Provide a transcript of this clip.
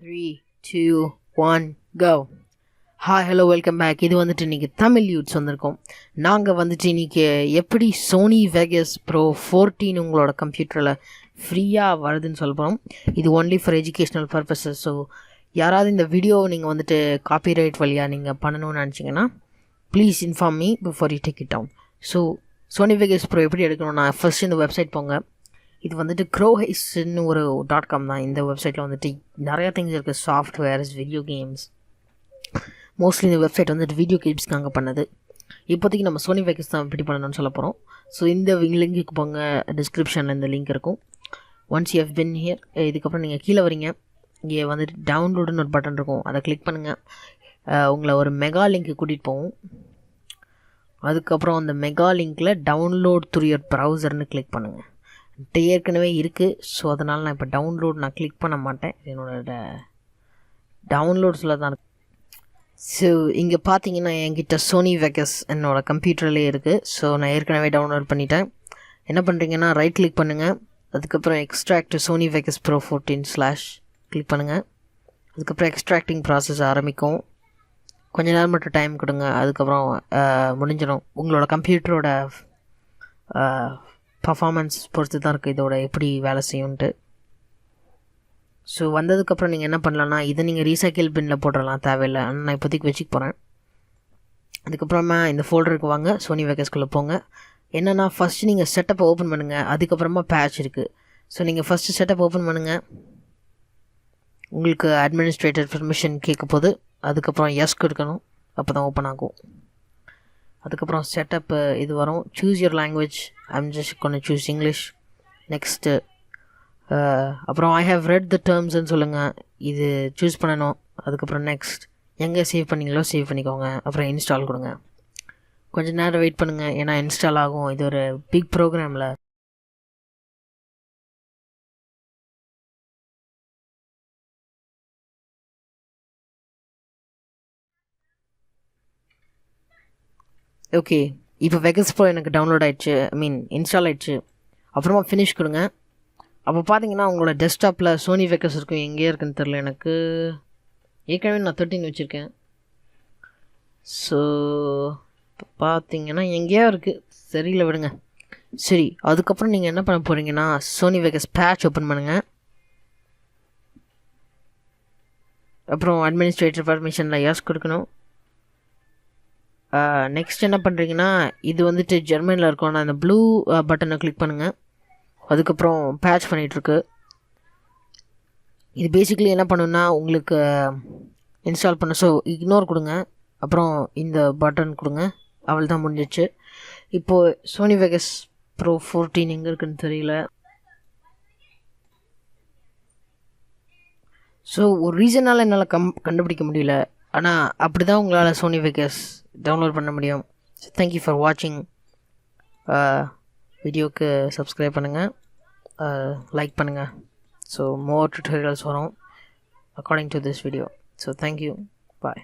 3, 2, 1, go. Hi hello welcome back. இது வந்துட்டு இன்றைக்கி தமிழ் யூத்ஸ் வந்திருக்கோம். நாங்கள் வந்துட்டு இன்றைக்கி எப்படி சோனி வெகஸ் ப்ரோ 14 உங்களோட கம்ப்யூட்டரில் ஃப்ரீயாக வருதுன்னு சொல்ல போகிறோம். இது only for educational purposes. So யாராவது இந்த வீடியோவை நீங்கள் வந்துட்டு காப்பிரைட் வழியாக நீங்கள் பண்ணணும்னு நினச்சிங்கன்னா please inform me before you take it down. So Sony Vegas pro எப்படி எடுக்கணும்னா ஃபர்ஸ்ட் இந்த வெப்சைட் போங்க. இது வந்துட்டு க்ரோஹைஸ்ன்னு ஒரு .com தான். இந்த வெப்சைட்டில் வந்துட்டு நிறையா திங்ஸ் இருக்குது. Softwares, video games. மோஸ்ட்லி இந்த வெப்சைட் வந்துட்டு வீடியோ கேம்ஸ்க்கு நாங்கள் பண்ணது. இப்போதைக்கு நம்ம சோனி வெகஸ் தான் எப்படி பண்ணணும்னு சொல்ல போகிறோம். ஸோ இந்த லிங்க்குக்கு போங்க, டிஸ்கிரிப்ஷனில் இந்த லிங்க் இருக்கும். Once you have been here, இதுக்கப்புறம் நீங்கள் கீழே வரீங்க, இங்கே வந்துட்டு டவுன்லோடுன்னு ஒரு பட்டன் இருக்கும், அதை கிளிக் பண்ணுங்கள். உங்களை ஒரு மெகா லிங்க்கு கூட்டிகிட்டு போவோம். அதுக்கப்புறம் அந்த மெகா லிங்க்கில் டவுன்லோட் த்ரூ யுவர் ப்ரௌசர்னு கிளிக் பண்ணுங்கள். ஏற்கனவே இருக்குது, ஸோ அதனால் நான் இப்போ டவுன்லோட் நான் கிளிக் பண்ண மாட்டேன். என்னோட டவுன்லோட்ஸில் தான் இருக்குது. ஸோ இங்கே பார்த்தீங்கன்னா என்கிட்ட சோனி வெகஸ் என்னோடய கம்ப்யூட்டர்லேயே இருக்குது. ஸோ நான் ஏற்கனவே டவுன்லோட் பண்ணிட்டேன். என்ன பண்ணுறீங்கன்னா ரைட் கிளிக் பண்ணுங்கள். அதுக்கப்புறம் extract Sony Vegas bro 14 click பண்ணுங்கள். அதுக்கப்புறம் எக்ஸ்ட்ராக்டிங் ப்ராசஸ் ஆரம்பிக்கும். கொஞ்ச நேரம் மட்டும் டைம் கொடுங்க, அதுக்கப்புறம் முடிஞ்சிடும். உங்களோட கம்ப்யூட்டரோட பர்ஃபார்மன்ஸ் பொறுத்து தான் இருக்குது இதோட எப்படி வேலை செய்யும்ன்ட்டு. ஸோ வந்ததுக்கப்புறம் நீங்கள் என்ன பண்ணலான்னா, இதை நீங்கள் ரீசைக்கிள் பின்னில் போட்டுடலாம், தேவையில்லை. ஆனால் நான் இப்போதைக்கு வச்சுக்க போகிறேன். அதுக்கப்புறமா இந்த ஃபோல்டருக்கு வாங்க, சோனி வெகஸ்குள்ளே போங்க. என்னென்னா ஃபஸ்ட்டு நீங்கள் செட்டப்பை ஓப்பன் பண்ணுங்கள். அதுக்கப்புறமா பேட்ச் இருக்குது. ஸோ நீங்கள் ஃபஸ்ட்டு செட்டப் ஓப்பன் பண்ணுங்கள். உங்களுக்கு அட்மினிஸ்ட்ரேட்டர் பர்மிஷன் கேட்க போது, அதுக்கப்புறம் எஸ் கொடுக்கணும், அப்போ தான் ஓப்பன் ஆகும். அதுக்கப்புறம் செட்டப்பு இது வரும். Choose your language. I'm just கொண்டு சூஸ் இங்கிலீஷ். நெக்ஸ்ட்டு அப்புறம் ஐ ஹவ் ரெட் த டேர்ம்ஸ்ன்னு சொல்லுங்கள், இது சூஸ் பண்ணணும். அதுக்கப்புறம் நெக்ஸ்ட் எங்கே சேவ் பண்ணிங்களோ சேவ் பண்ணிக்கோங்க. அப்புறம் இன்ஸ்டால் கொடுங்க. கொஞ்சம் நேரம் வெயிட் பண்ணுங்கள், ஏன்னா இன்ஸ்டால் ஆகும். இது ஒரு பிக் ப்ரோக்ராமில். ஓகே, இப்போ வெகஸ் ப்ரோ எனக்கு டவுன்லோட் ஆகிடுச்சு, இன்ஸ்டால் ஆகிடுச்சு. அப்புறமா ஃபினிஷ் கொடுங்க. அப்போ பார்த்தீங்கன்னா உங்களோட டெஸ்க்டாப்பில் சோனி வெகஸ் இருக்கும். எங்கேயே இருக்குன்னு தெரில எனக்கு. ஏற்கனவே நான் 13 வச்சுருக்கேன். ஸோ இப்போ பார்த்தீங்கன்னா எங்கேயோ இருக்குது, சரியில்லை, விடுங்க. சரி, அதுக்கப்புறம் நீங்கள் என்ன பண்ண போகிறீங்கன்னா சோனி வெகஸ் பேட்ச் ஓப்பன் பண்ணுங்கள். அப்புறம் அட்மினிஸ்ட்ரேட்டர் பர்மிஷனில் எஸ் கொடுக்கணும். நெக்ஸ்ட் என்ன பண்ணுறீங்கன்னா, இது வந்துட்டு ஜெர்மனியில் இருக்கும், நான் அந்த ப்ளூ பட்டனை கிளிக் பண்ணுங்கள். அதுக்கப்புறம் பேட்ச் பண்ணிகிட்ருக்கு. இது பேசிக்கலி என்ன பண்ணுன்னா உங்களுக்கு இன்ஸ்டால் பண்ண. ஸோ இக்னோர் கொடுங்க, அப்புறம் இந்த பட்டன் கொடுங்க. அவள் தான் முடிஞ்சிச்சு. இப்போது சோனி வெகஸ் ப்ரோ 14 எங்கே இருக்குன்னு தெரியல. ஸோ ஒரு ரீசனால் என்னால் கண்டுபிடிக்க முடியல. ஆனால் அப்படி தான் உங்களால் சோனி வெகஸ் டவுன்லோட் பண்ண முடியும். தேங்க்யூ ஃபார் வாட்சிங். வீடியோவுக்கு சப்ஸ்கிரைப் பண்ணுங்கள், லைக் பண்ணுங்கள். ஸோ மோர் டுட்டோரியல்ஸ் வரும் according to this video. So thank you, bye.